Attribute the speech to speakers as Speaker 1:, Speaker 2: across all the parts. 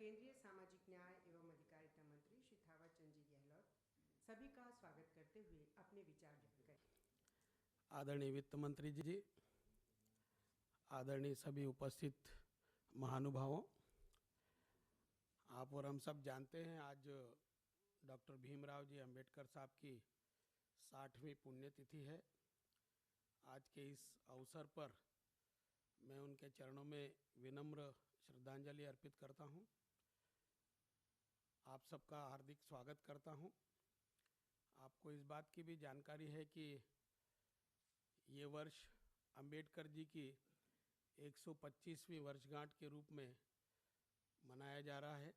Speaker 1: केंद्रीय सामाजिक न्याय एवं अधिकारिता मंत्री श्री थावर चंद जी गहलोत सभी का स्वागत करते हुए अपने विचार व्यक्त करें।
Speaker 2: आदरणीय वित्त मंत्री जी, आदरणीय सभी उपस्थित महानुभावों, आप और हम सब जानते हैं आज डॉक्टर भीमराव जी अंबेडकर साहब की 60वीं पुण्यतिथि है। आज के इस अवसर पर मैं उनके चरणों में विनम्र श्रद्धांजलि अर्पित करता हूं। आप सबका हार्दिक स्वागत करता हूं। आपको इस बात की भी जानकारी है कि ये वर्ष अंबेडकर जी की 125वीं वर्षगांठ के रूप में मनाया जा रहा है।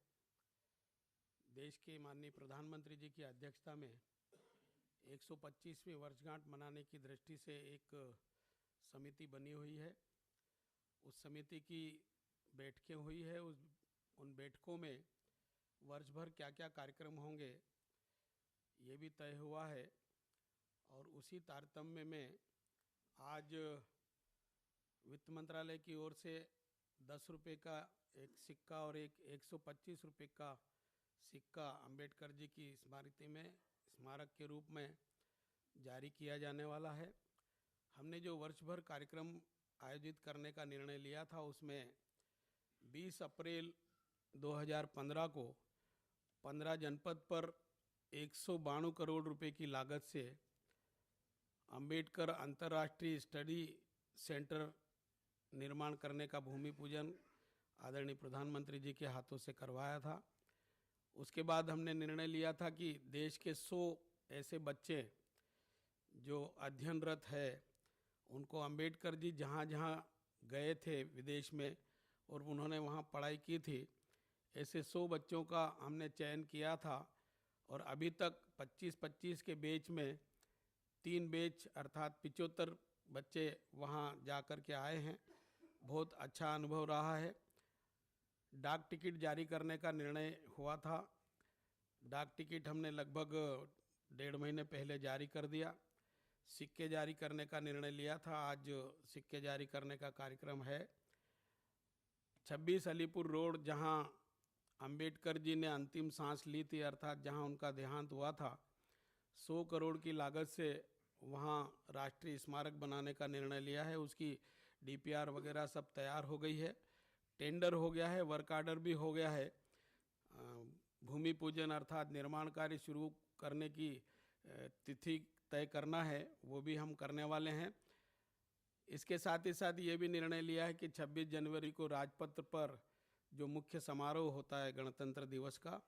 Speaker 2: देश के माननीय प्रधानमंत्री जी की अध्यक्षता में 125वीं वर्षगांठ मनाने की दृष्टि से एक समिति बनी हुई है। उस समिति की बैठकें हुई है। उन बैठकों में वर्ष भर क्या क्या कार्यक्रम होंगे ये भी तय हुआ है और उसी तारतम्य में आज वित्त मंत्रालय की ओर से 10 रुपये का एक सिक्का और एक 125 रुपये का सिक्का अंबेडकर जी की स्मृति में स्मारक के रूप में जारी किया जाने वाला है। हमने जो वर्ष भर कार्यक्रम आयोजित करने का निर्णय लिया था उसमें 20 अप्रैल 2015 को 15 जनपद पर 192 करोड़ रुपए की लागत से अंबेडकर अंतर्राष्ट्रीय स्टडी सेंटर निर्माण करने का भूमि पूजन आदरणीय प्रधानमंत्री जी के हाथों से करवाया था। उसके बाद हमने निर्णय लिया था कि देश के 100 ऐसे बच्चे जो अध्ययनरत है उनको अंबेडकर जी जहाँ जहाँ गए थे विदेश में और उन्होंने वहाँ पढ़ाई की थी, ऐसे 100 बच्चों का हमने चयन किया था और अभी तक 25-25 के बैच में 3 बैच अर्थात 75 बच्चे वहाँ जा कर के आए हैं। बहुत अच्छा अनुभव रहा है। डाक टिकट जारी करने का निर्णय हुआ था। डाक टिकट हमने लगभग 1.5 महीने पहले जारी कर दिया। सिक्के जारी करने का निर्णय लिया था, आज सिक्के जारी करने का कार्यक्रम है। 26 अलीपुर रोड जहाँ अंबेडकर जी ने अंतिम सांस ली थी अर्थात जहां उनका देहांत हुआ था, 100 करोड़ की लागत से वहां राष्ट्रीय स्मारक बनाने का निर्णय लिया है। उसकी डीपीआर वगैरह सब तैयार हो गई है, टेंडर हो गया है, वर्क आर्डर भी हो गया है। भूमि पूजन अर्थात निर्माण कार्य शुरू करने की तिथि तय करना है, वो भी हम करने वाले हैं। इसके साथ ही साथ ये भी निर्णय लिया है कि 26 जनवरी को राजपथ पर जो मुख्य समारोह होता है गणतंत्र दिवस का,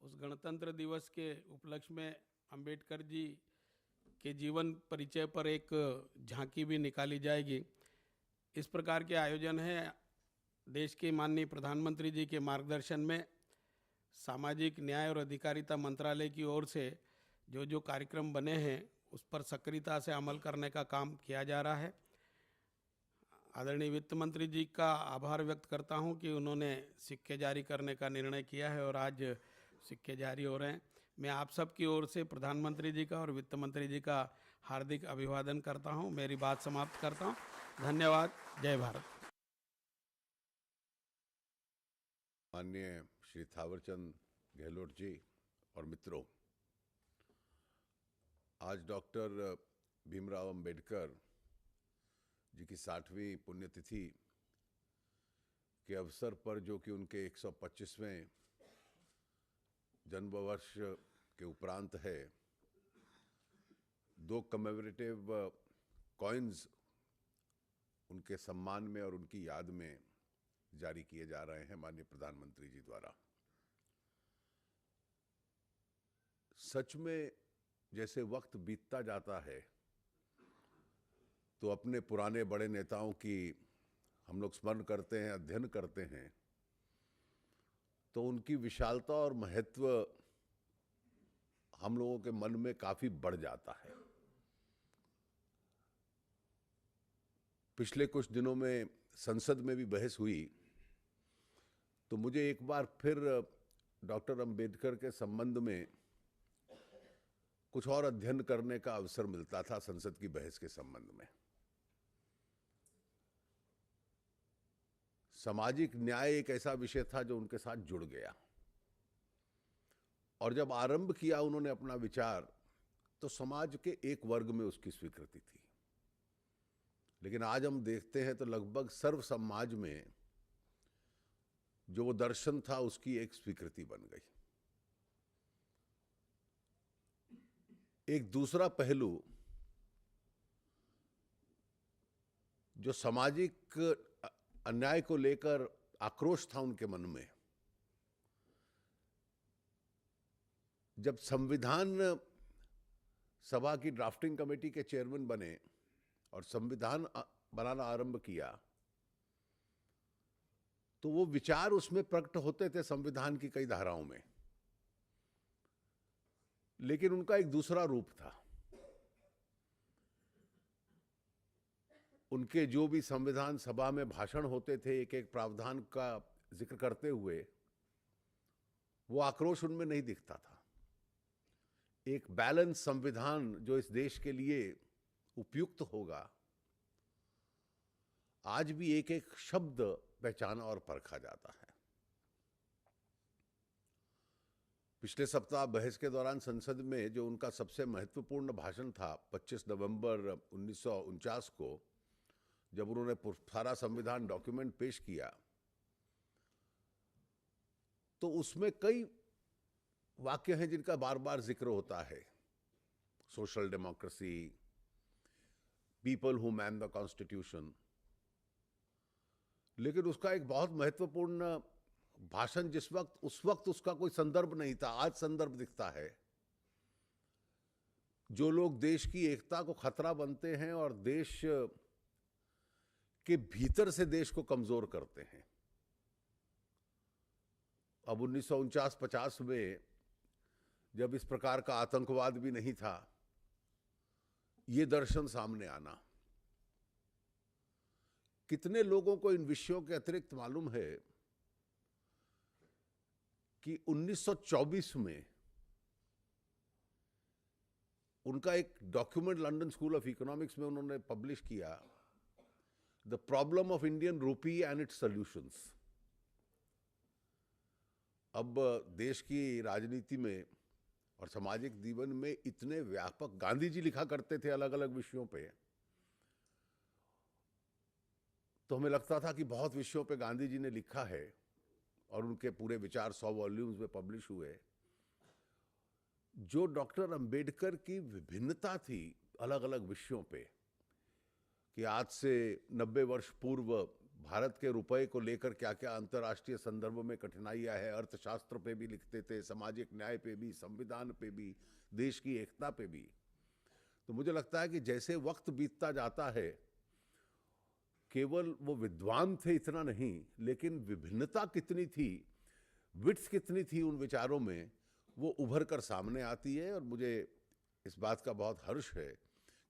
Speaker 2: उस गणतंत्र दिवस के उपलक्ष्य में अंबेडकर जी के जीवन परिचय पर एक झांकी भी निकाली जाएगी। इस प्रकार के आयोजन है। देश के माननीय प्रधानमंत्री जी के मार्गदर्शन में सामाजिक न्याय और अधिकारिता मंत्रालय की ओर से जो जो कार्यक्रम बने हैं उस पर सक्रियता से अमल करने का काम किया जा रहा है। आदरणीय वित्त मंत्री जी का आभार व्यक्त करता हूं कि उन्होंने सिक्के जारी करने का निर्णय किया है और आज सिक्के जारी हो रहे हैं। मैं आप सब की ओर से प्रधानमंत्री जी का और वित्त मंत्री जी का हार्दिक अभिवादन करता हूं। मेरी बात समाप्त करता हूं। धन्यवाद। जय भारत।
Speaker 3: माननीय श्री थावरचंद गहलोत जी और मित्रों, आज डॉक्टर भीमराव अंबेडकर जी की 60वीं पुण्यतिथि के अवसर पर, जो कि उनके 125वें जन्म वर्ष के उपरांत है, 2 कमेमोरेटिव कॉइन्स उनके सम्मान में और उनकी याद में जारी किए जा रहे हैं माननीय प्रधानमंत्री जी द्वारा। सच में जैसे वक्त बीतता जाता है तो अपने पुराने बड़े नेताओं की हम लोग स्मरण करते हैं, अध्ययन करते हैं, तो उनकी विशालता और महत्व हम लोगों के मन में काफी बढ़ जाता है। पिछले कुछ दिनों में संसद में भी बहस हुई तो मुझे एक बार फिर डॉक्टर अंबेडकर के संबंध में कुछ और अध्ययन करने का अवसर मिलता था संसद की बहस के संबंध में। सामाजिक न्याय एक ऐसा विषय था जो उनके साथ जुड़ गया। और जब आरंभ किया उन्होंने अपना विचार, तो समाज के एक वर्ग में उसकी स्वीकृति थी। लेकिन आज हम देखते हैं तो लगभग सर्व समाज में जो वो दर्शन था उसकी एक स्वीकृति बन गई। एक दूसरा पहलू जो सामाजिक अन्याय को लेकर आक्रोश था उनके मन में, जब संविधान सभा की ड्राफ्टिंग कमेटी के चेयरमैन बने और संविधान बनाना आरंभ किया, तो वो विचार उसमें प्रकट होते थे संविधान की कई धाराओं में, लेकिन उनका एक दूसरा रूप था। उनके जो भी संविधान सभा में भाषण होते थे एक एक प्रावधान का जिक्र करते हुए, वो आक्रोश उनमें नहीं दिखता था। एक बैलेंस संविधान जो इस देश के लिए उपयुक्त होगा, आज भी एक एक शब्द पहचाना और परखा जाता है। पिछले सप्ताह बहस के दौरान संसद में जो उनका सबसे महत्वपूर्ण भाषण था 25 नवंबर 1949 को, जब उन्होंने सारा संविधान डॉक्यूमेंट पेश किया, तो उसमें कई वाक्य हैं जिनका बार बार जिक्र होता है। Social democracy, people who man the constitution. लेकिन उसका एक बहुत महत्वपूर्ण भाषण उस वक्त उसका कोई संदर्भ नहीं था, आज संदर्भ दिखता है। जो लोग देश की एकता को खतरा बनते हैं और देश के भीतर से देश को कमजोर करते हैं। अब 1949-50 में जब इस प्रकार का आतंकवाद भी नहीं था, ये दर्शन सामने आना, कितने लोगों को इन विषयों के अतिरिक्त मालूम है कि 1924 में उनका एक document London school of economics में उन्होंने पब्लिश किया, the problem of Indian rupee and it's solutions. अब देश की राजनीति में और सामाजिक जीवन में इतने व्यापक, गांधी जी लिखा करते थे अलग अलग विषयों पे, तो हमें लगता था कि बहुत विषयों पे गांधी जी ने लिखा है और उनके पूरे विचार 100 वॉल्यूम्स में पब्लिश हुए। जो डॉक्टर अंबेडकर की विभिन्नता थी अलग अलग विषयों पे, कि आज से 90 वर्ष पूर्व भारत के रुपए को लेकर क्या क्या अंतर्राष्ट्रीय संदर्भ में कठिनाइयां है, अर्थशास्त्र पे भी लिखते थे, सामाजिक न्याय पे भी, संविधान पे भी, देश की एकता पे भी। तो मुझे लगता है कि जैसे वक्त बीतता जाता है, केवल वो विद्वान थे इतना नहीं, लेकिन विभिन्नता कितनी थी, विड्थ कितनी थी उन विचारों में, वो उभर कर सामने आती है। और मुझे इस बात का बहुत हर्ष है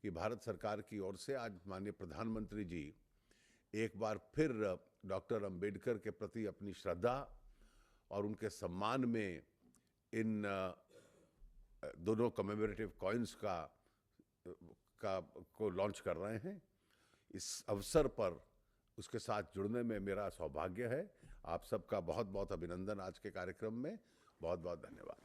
Speaker 3: कि भारत सरकार की ओर से आज माननीय प्रधानमंत्री जी एक बार फिर डॉक्टर अंबेडकर के प्रति अपनी श्रद्धा और उनके सम्मान में इन दोनों कमेमोरेटिव कॉइन्स को लॉन्च कर रहे हैं। इस अवसर पर उसके साथ जुड़ने में मेरा सौभाग्य है। आप सबका बहुत बहुत अभिनंदन आज के कार्यक्रम में। बहुत बहुत धन्यवाद।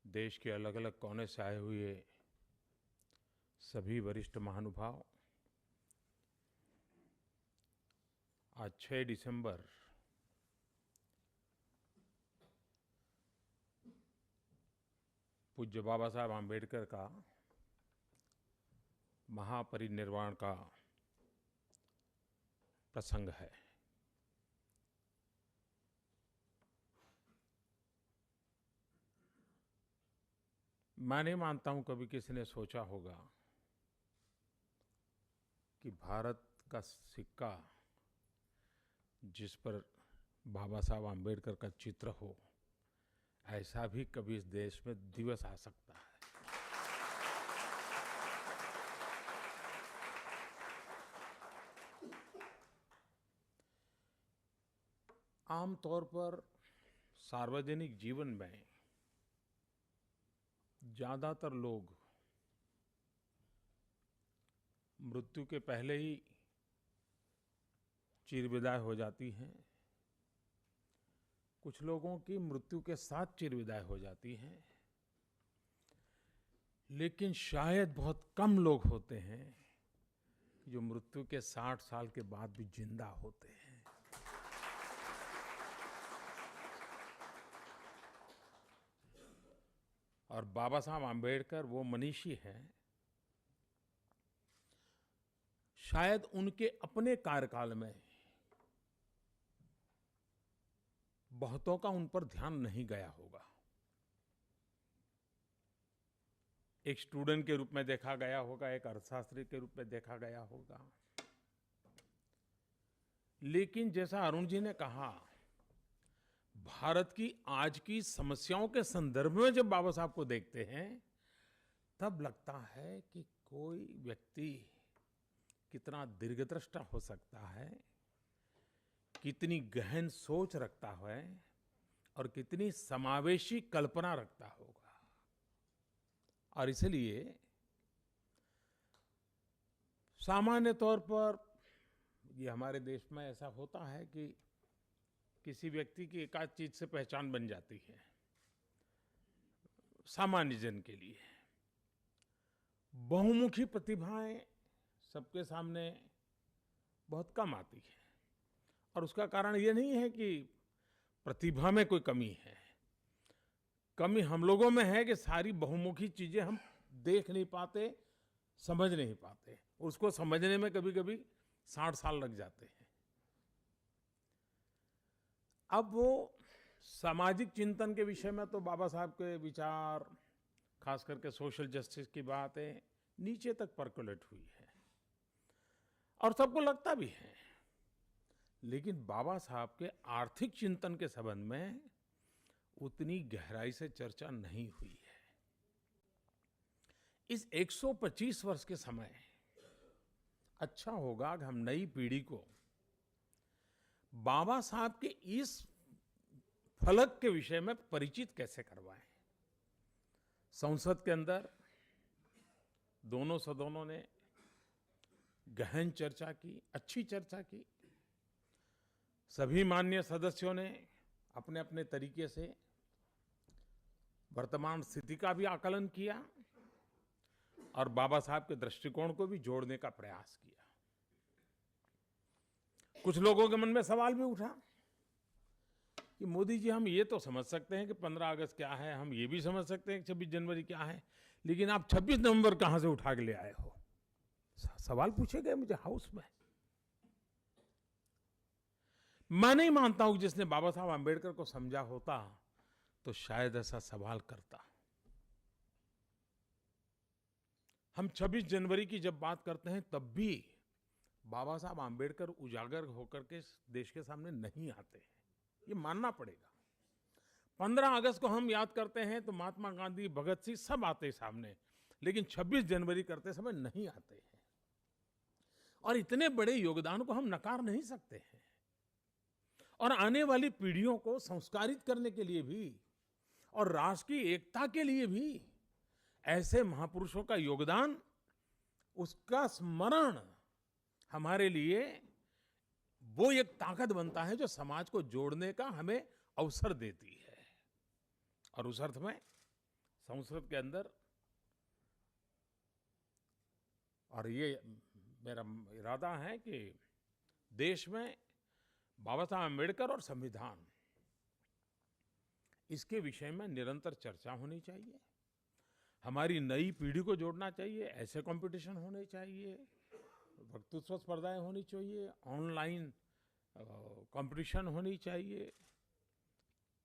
Speaker 4: देश के अलग अलग कोने से आए हुए सभी वरिष्ठ महानुभाव, आज 6 दिसंबर पूज्य बाबा साहब आम्बेडकर का महापरिनिर्वाण का प्रसंग है। मैं नहीं मानता हूं कभी किसी ने सोचा होगा कि भारत का सिक्का जिस पर बाबा साहब आम्बेडकर का चित्र हो, ऐसा भी कभी इस देश में दिवस आ सकता है। आमतौर पर सार्वजनिक जीवन में ज्यादातर लोग मृत्यु के पहले ही चिरविदाय हो जाती हैं। कुछ लोगों की मृत्यु के साथ चिरविदाय हो जाती हैं, लेकिन शायद बहुत कम लोग होते हैं जो मृत्यु के 60 साल के बाद भी जिंदा होते हैं। और बाबा साहब आम्बेडकर वो मनीषी हैं, शायद उनके अपने कार्यकाल में बहुतों का उन पर ध्यान नहीं गया होगा। एक स्टूडेंट के रूप में देखा गया होगा, एक अर्थशास्त्री के रूप में देखा गया होगा, लेकिन जैसा अरुण जी ने कहा, भारत की आज की समस्याओं के संदर्भ में जब बाबा साहब को देखते हैं, तब लगता है कि कोई व्यक्ति कितना दीर्घदृष्टा हो सकता है, कितनी गहन सोच रखता है और कितनी समावेशी कल्पना रखता होगा। और इसलिए सामान्य तौर पर ये हमारे देश में ऐसा होता है कि किसी व्यक्ति की एकाध चीज से पहचान बन जाती है। सामान्य जन के लिए बहुमुखी प्रतिभाएं सबके सामने बहुत कम आती है, और उसका कारण ये नहीं है कि प्रतिभा में कोई कमी है। कमी हम लोगों में है कि सारी बहुमुखी चीजें हम देख नहीं पाते, समझ नहीं पाते। उसको समझने में कभी कभी 60 साल लग जाते हैं। अब वो सामाजिक चिंतन के विषय में तो बाबा साहब के विचार, खास करके सोशल जस्टिस की बातें नीचे तक परकोलेट हुई है और सबको लगता भी है, लेकिन बाबा साहब के आर्थिक चिंतन के संबंध में उतनी गहराई से चर्चा नहीं हुई है। इस 125 वर्ष के समय अच्छा होगा कि हम नई पीढ़ी को बाबा साहब के इस फलक के विषय में परिचित कैसे करवाएं। संसद के अंदर दोनों सदनों ने गहन चर्चा की, अच्छी चर्चा की। सभी माननीय सदस्यों ने अपने अपने तरीके से वर्तमान स्थिति का भी आकलन किया और बाबा साहब के दृष्टिकोण को भी जोड़ने का प्रयास किया। कुछ लोगों के मन में सवाल भी उठा कि मोदी जी, हम ये तो समझ सकते हैं कि 15 अगस्त क्या है, हम ये भी समझ सकते हैं कि 26 जनवरी क्या है, लेकिन आप 26 नवंबर कहां से उठा के ले आए हो? सवाल पूछे गए मुझे हाउस में। मैं नहीं मानता हूं कि जिसने बाबा साहब आम्बेडकर को समझा होता तो शायद ऐसा सवाल करता। हम 26 जनवरी की जब बात करते हैं तब भी बाबा साहब आम्बेडकर उजागर होकर के देश के सामने नहीं आते हैं, ये मानना पड़ेगा। 15 अगस्त को हम याद करते हैं तो महात्मा गांधी, भगत सिंह सब आते सामने, लेकिन 26 जनवरी करते समय नहीं आते हैं। और इतने बड़े योगदान को हम नकार नहीं सकते हैं। और आने वाली पीढ़ियों को संस्कारित करने के लिए भी और राष्ट्र की एकता के लिए भी ऐसे महापुरुषों का योगदान, उसका स्मरण हमारे लिए वो एक ताकत बनता है जो समाज को जोड़ने का हमें अवसर देती है। और उस अर्थ में संसद के अंदर, और ये मेरा इरादा है कि देश में बाबा साहब अम्बेडकर और संविधान, इसके विषय में निरंतर चर्चा होनी चाहिए। हमारी नई पीढ़ी को जोड़ना चाहिए, ऐसे कंपटीशन होने चाहिए, वक्तृत्व स्पर्धाएं होनी चाहिए, ऑनलाइन कंपटीशन होनी चाहिए,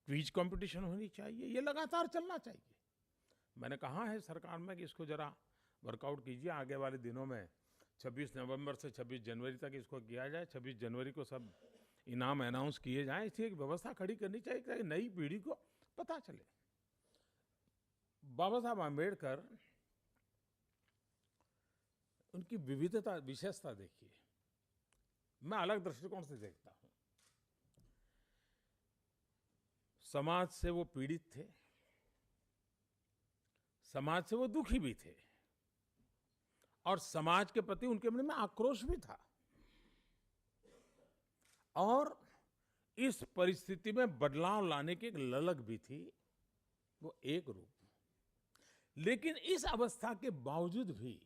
Speaker 4: क्विज कंपटीशन होनी चाहिए, ये लगातार चलना चाहिए। मैंने कहा है सरकार में कि इसको जरा वर्कआउट कीजिए, आगे वाले दिनों में 26 नवंबर से 26 जनवरी तक इसको किया जाए। 26 जनवरी को सब इनाम अनाउंस किए जाएं। इसकी एक व्यवस्था खड़ी करनी चाहिए ताकि नई पीढ़ी को पता चले। बाबा साहब आम्बेडकर, उनकी विविधता, विशेषता देखिए, मैं अलग दृष्टिकोण से देखता हूं। समाज से वो पीड़ित थे, समाज से वो दुखी भी थे, और समाज के प्रति उनके मन में आक्रोश भी था। और इस परिस्थिति में बदलाव लाने की एक ललक भी थी, वो एक रूप। लेकिन इस अवस्था के बावजूद भी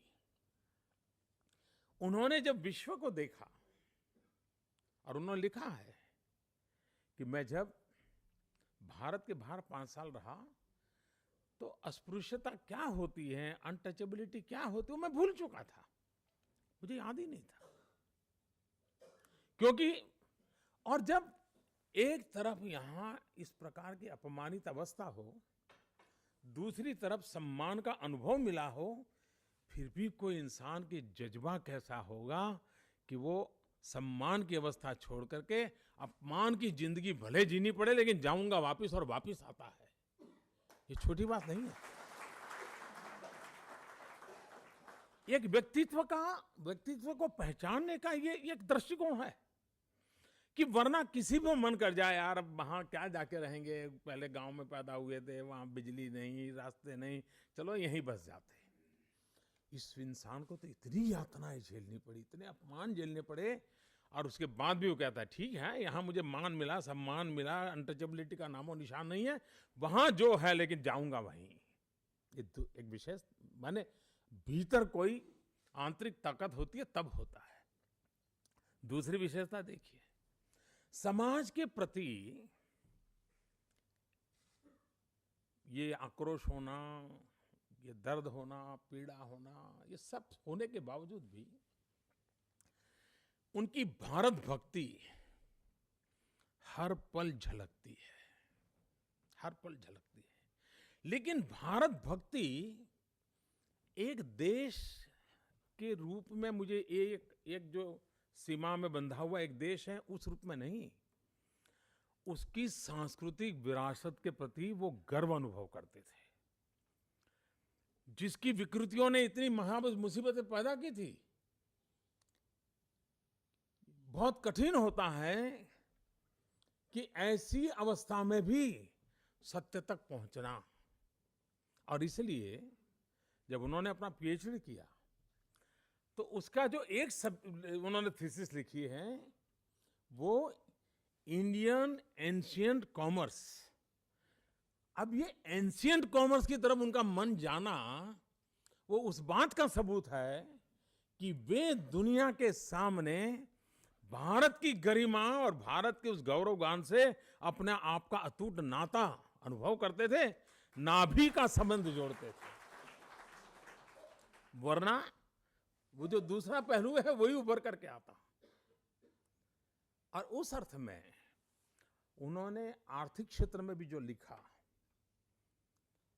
Speaker 4: उन्होंने जब विश्व को देखा, और उन्होंने लिखा है कि मैं जब भारत के बाहर 5 साल रहा तो अस्पृश्यता क्या होती है, अनटचेबिलिटी क्या होती है, मैं भूल चुका था, मुझे याद ही नहीं था। क्योंकि और जब एक तरफ यहां इस प्रकार की अपमानित अवस्था हो, दूसरी तरफ सम्मान का अनुभव मिला हो, फिर भी कोई इंसान की जज्बा कैसा होगा कि वो सम्मान की अवस्था छोड़ करके अपमान की जिंदगी भले जीनी पड़े, लेकिन जाऊंगा वापस, और वापस आता है। ये छोटी बात नहीं है। एक व्यक्तित्व को पहचानने का ये एक दृष्टिकोण है कि वरना किसी को मन कर जाए, यार अब वहां क्या जाके रहेंगे, पहले गांव में पैदा हुए थे, वहां बिजली नहीं, रास्ते नहीं, चलो यहीं बस जाते। इस इंसान को तो इतनी यातनाएं झेलनी पड़ी, इतने अपमान झेलने पड़े, और उसके बाद भी वो कहता है ठीक है, यहाँ मुझे मान मिला, सम्मान मिला, अनटचेबिलिटी का नामो निशान नहीं है, वहां जो है, लेकिन जाऊंगा वहीं। ये एक विशेष, माने भीतर कोई आंतरिक ताकत होती है, तब होता है। दूसरी विशेषता देखिए, समाज के प्रति ये आक्रोश होना, ये दर्द होना, पीड़ा होना, ये सब होने के बावजूद भी उनकी भारत भक्ति हर पल झलकती है, हर पल झलकती है। लेकिन भारत भक्ति एक देश के रूप में, मुझे एक जो सीमा में बंधा हुआ एक देश है, उस रूप में नहीं, उसकी सांस्कृतिक विरासत के प्रति वो गर्व अनुभव करते थे, जिसकी विकृतियों ने इतनी मुसीबतें पैदा की थी। बहुत कठिन होता है कि ऐसी अवस्था में भी सत्य तक पहुंचना। और इसलिए जब उन्होंने अपना पीएचडी किया तो उसका जो उन्होंने थीसिस लिखी है, वो इंडियन एंशिएंट कॉमर्स। अब ये एंशिएंट कॉमर्स की तरफ उनका मन जाना, वो उस बात का सबूत है कि वे दुनिया के सामने भारत की गरिमा और भारत के उस गौरवगान से अपने आप का अटूट नाता अनुभव करते थे, नाभि का संबंध जोड़ते थे। वरना वो जो दूसरा पहलू है वही उभर करके आता। और उस अर्थ में उन्होंने आर्थिक क्षेत्र में भी जो लिखा,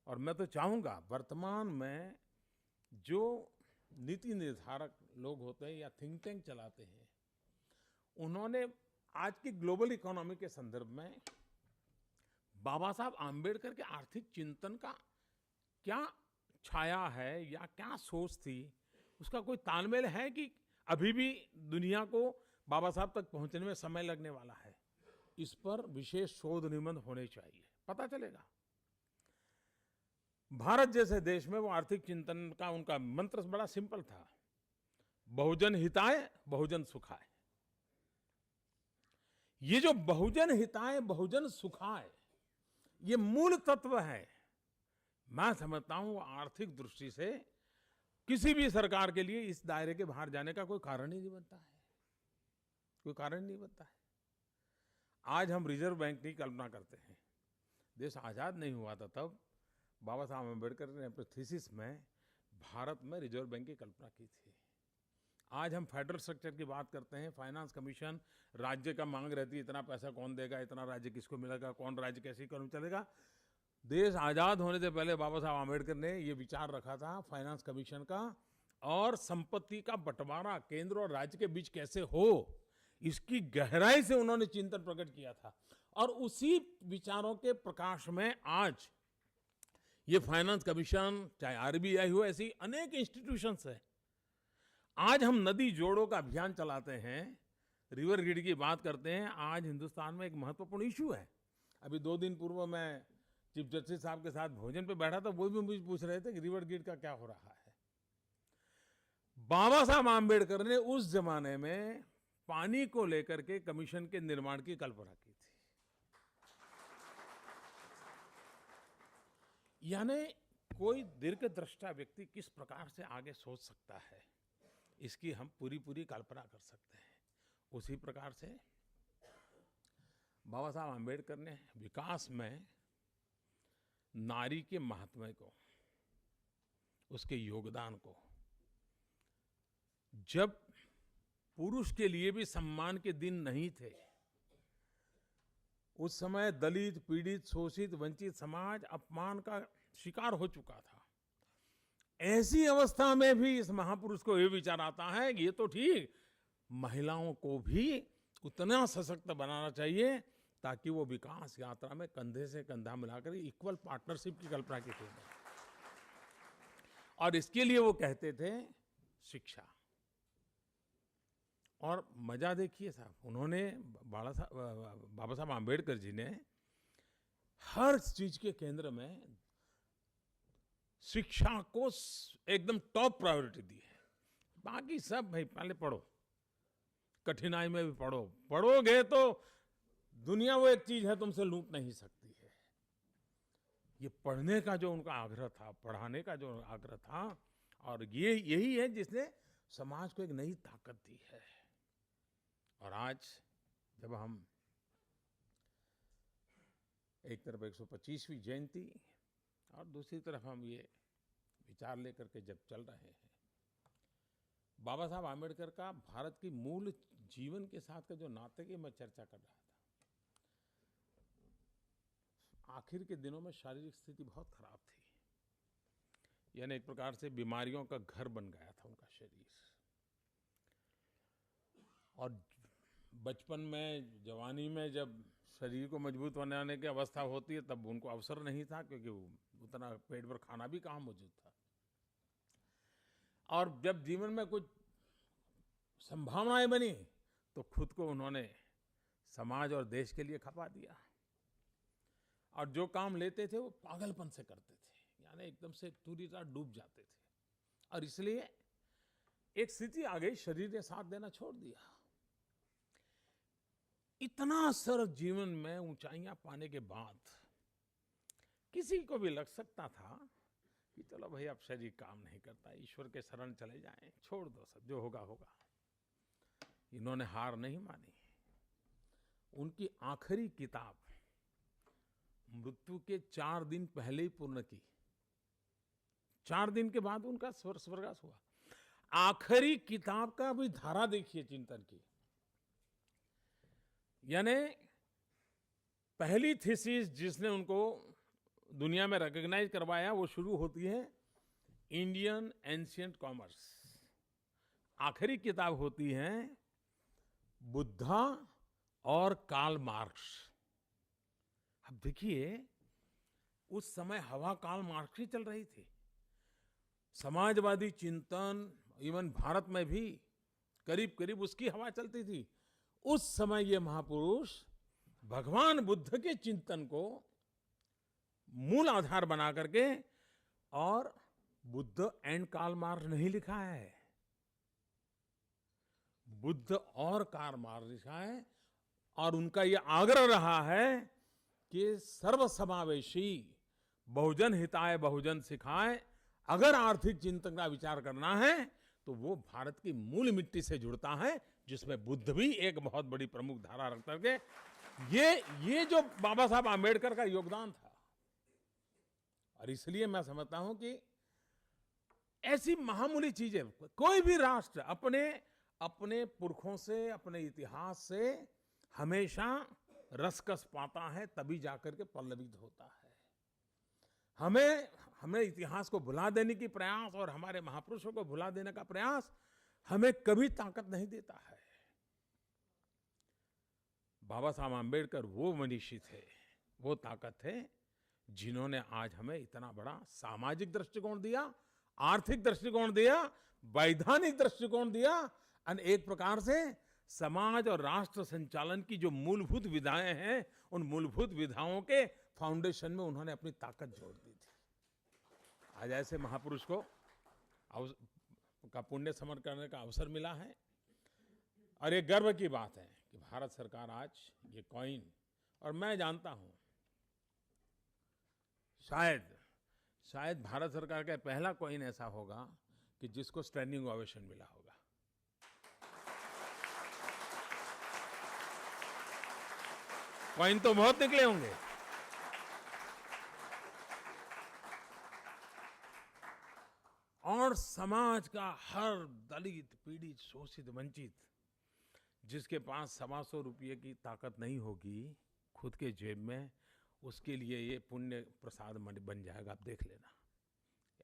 Speaker 4: और मैं तो चाहूंगा वर्तमान में जो नीति निर्धारक लोग होते हैं या थिंक टैंक चलाते हैं, उन्होंने आज की ग्लोबल इकोनॉमी के संदर्भ में बाबा साहब आम्बेडकर के आर्थिक चिंतन का क्या छाया है या क्या सोच थी, उसका कोई तालमेल है कि अभी भी दुनिया को बाबा साहब तक पहुंचने में समय लगने वाला है। इस पर विशेष शोध निबंध होने चाहिए, पता चलेगा। भारत जैसे देश में वो आर्थिक चिंतन का उनका मंत्र बड़ा सिंपल था, बहुजन हिताय बहुजन सुखाय। ये जो बहुजन हिताय बहुजन सुखाय, ये मूल तत्व है। मैं समझता हूं आर्थिक दृष्टि से किसी भी सरकार के लिए इस दायरे के बाहर जाने का कोई कारण ही नहीं बनता है, कोई कारण नहीं बनता है। आज हम रिजर्व बैंक की कल्पना करते हैं, देश आजाद नहीं हुआ था तब बाबा साहब अम्बेडकर ने अपने थीसिस में भारत में रिजर्व बैंक की कल्पना की थी। आज हम फेडरल स्ट्रक्चर की बात करते हैं, फाइनेंस कमीशन, राज्य का मांग रहती है इतना पैसा कौन देगा, इतना राज्य किसको मिलेगा, कौन राज्य कैसे इकोनॉमी चलेगा। देश आज़ाद होने से पहले बाबा साहब आम्बेडकर ने ये विचार रखा था फाइनेंस कमीशन का, और संपत्ति का बंटवारा केंद्र और राज्य के बीच कैसे हो, इसकी गहराई से उन्होंने चिंतन प्रकट किया था। और उसी विचारों के प्रकाश में आज ये फाइनेंस कमीशन, चाहे आरबीआई हो, ऐसी अनेक इंस्टीट्यूशंस है। आज हम नदी जोड़ो का अभियान चलाते हैं, रिवर ग्रिड की बात करते हैं। आज हिंदुस्तान में एक महत्वपूर्ण इशू है। अभी 2 दिन पूर्व मैं चीफ जस्टिस साहब के साथ भोजन पे बैठा था, वो भी मुझे पूछ रहे थे कि रिवर ग्रिड का क्या हो रहा है। बाबा साहब आम्बेडकर ने उस जमाने में पानी को लेकर के कमीशन के निर्माण की कल्पना की थी। यानी कोई दीर्घदृष्टा व्यक्ति किस प्रकार से आगे सोच सकता है, इसकी हम पूरी कल्पना कर सकते हैं। उसी प्रकार से बाबा साहब आम्बेडकर ने विकास में नारी के महत्व को, उसके योगदान को, जब पुरुष के लिए भी सम्मान के दिन नहीं थे, उस समय दलित, पीड़ित, शोषित, वंचित समाज अपमान का शिकार हो चुका था। ऐसी अवस्था में भी इस महापुरुष को ये विचार आता है कि ये तो ठीक, महिलाओं को भी उतना सशक्त बनाना चाहिए ताकि वो विकास यात्रा में कंधे से कंधा मिलाकर इक्वल पार्टनरशिप की कल्पना की थी। और इसके लिए वो कहते थे शिक्षा। और मजा देखिए साहब, उन्होंने बाबा साहब आम्बेडकर जी ने हर चीज के केंद्र में शिक्षा को एकदम टॉप प्रायोरिटी दी है। बाकी सब भाई पहले पढ़ो, कठिनाई में भी पढ़ो, पढ़ोगे तो दुनिया वो एक चीज है तुमसे लूट नहीं सकती है। ये पढ़ने का जो उनका आग्रह था, पढ़ाने का जो आग्रह था, और ये यही है जिसने समाज को एक नई ताकत दी है। और आज जब हम एक तरफ 125वीं जयंती और दूसरी तरफ हम ये विचार लेकर के जब चल रहे हैं, बाबा साहब आम्बेडकर का भारत की मूल जीवन के साथ का जो नाते की मैं चर्चा कर रहा था। आखिर के दिनों में शारीरिक स्थिति बहुत खराब थी, यानी एक प्रकार से बीमारियों का घर बन गया था उनका शरीर। और बचपन में, जवानी में जब शरीर को मजबूत बनाने की अवस्था होती है तब उनको अवसर नहीं था, क्योंकि उतना पेट भर खाना भी कहाँ मौजूद था। और जब जीवन में कुछ संभावनाएं बनी तो खुद को उन्होंने समाज और देश के लिए खपा दिया। और जो काम लेते थे वो पागलपन से करते थे, यानी एकदम से पूरी तरह डूब जाते थे। और इसलिए एक स्थिति आ गई, शरीर ने साथ देना छोड़ दिया। इतना सरल जीवन में ऊंचाइयां पाने के बाद किसी को भी लग सकता था कि चलो भाई अब शरीर काम नहीं करता, ईश्वर के शरण चले जाएं, छोड़ दो, सब जो होगा होगा। इन्होंने हार नहीं मानी। उनकी आखिरी किताब मृत्यु के 4 दिन पहले ही पूर्ण की। 4 दिन के बाद उनका स्वर्गवास हुआ। आखिरी किताब का भी धारा देखिए चिंतन की। यानी पहली थीसिस जिसने उनको दुनिया में रिकॉग्नाइज करवाया वो शुरू होती है इंडियन एंशिएंट कॉमर्स। आखिरी किताब होती है बुद्धा और कार्ल मार्क्स। अब देखिए उस समय हवा कार्ल मार्क्स की चल रही थी। समाजवादी चिंतन इवन भारत में भी करीब करीब उसकी हवा चलती थी। उस समय ये महापुरुष भगवान बुद्ध के चिंतन को मूल आधार बना करके, और बुद्ध एंड कार्ल मार्क्स नहीं लिखा है, बुद्ध और कार्ल मार्क्स लिखा है। और उनका ये आग्रह रहा है कि सर्वसमावेशी बहुजन हिताय बहुजन सिखाए। अगर आर्थिक चिंतन का विचार करना है तो वो भारत की मूल मिट्टी से जुड़ता है, जिसमें बुद्ध भी एक बहुत बड़ी प्रमुख धारा रख करके ये जो बाबा साहब आम्बेडकर का योगदान था। और इसलिए मैं समझता हूं कि ऐसी महामूली चीजें कोई भी राष्ट्र अपने अपने पुरखों से, अपने इतिहास से हमेशा रसकस पाता है, तभी जाकर के पल्लवित होता है। हमें इतिहास को भुला देने की प्रयास और हमारे महापुरुषों को भुला देने का प्रयास हमें कभी ताकत नहीं देता है। बाबा साहब आम्बेडकर वो मनीषी थे, वो ताकत थे, जिन्होंने आज हमें इतना बड़ा सामाजिक दृष्टिकोण दिया, आर्थिक दृष्टिकोण दिया, वैधानिक दृष्टिकोण दिया, और एक प्रकार से समाज और राष्ट्र संचालन की जो मूलभूत विधाएं हैं, उन मूलभूत विधाओं के फाउंडेशन में उन्होंने अपनी ताकत जोड़ दी थी। आज ऐसे महापुरुष को का पुण्य स्मरण करने का अवसर मिला है, और ये गर्व की बात है कि भारत सरकार आज ये कॉइन, और मैं जानता हूं शायद भारत सरकार का पहला कॉइन ऐसा होगा कि जिसको स्टैंडिंग ओवेशन मिला होगा। कॉइन तो बहुत निकले होंगे, और समाज का हर दलित, पीड़ित, शोषित, वंचित जिसके पास 125 रुपये की ताकत नहीं होगी खुद के जेब में, उसके लिए ये पुण्य प्रसाद बन जाएगा। आप देख लेना,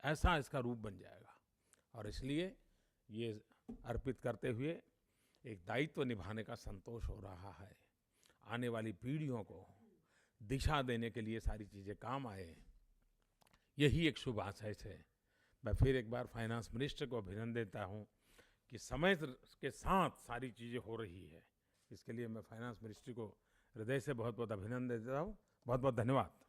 Speaker 4: ऐसा इसका रूप बन जाएगा। और इसलिए ये अर्पित करते हुए एक दायित्व निभाने का संतोष हो रहा है। आने वाली पीढ़ियों को दिशा देने के लिए सारी चीजें काम आए, यही एक शुभ आशय से मैं फिर एक बार फाइनेंस मिनिस्टर को अभिनंदन देता हूं कि समय के साथ सारी चीजें हो रही है। इसके लिए मैं फाइनेंस मिनिस्ट्री को हृदय से बहुत बहुत अभिनंदन देता हूं। बहुत बहुत धन्यवाद।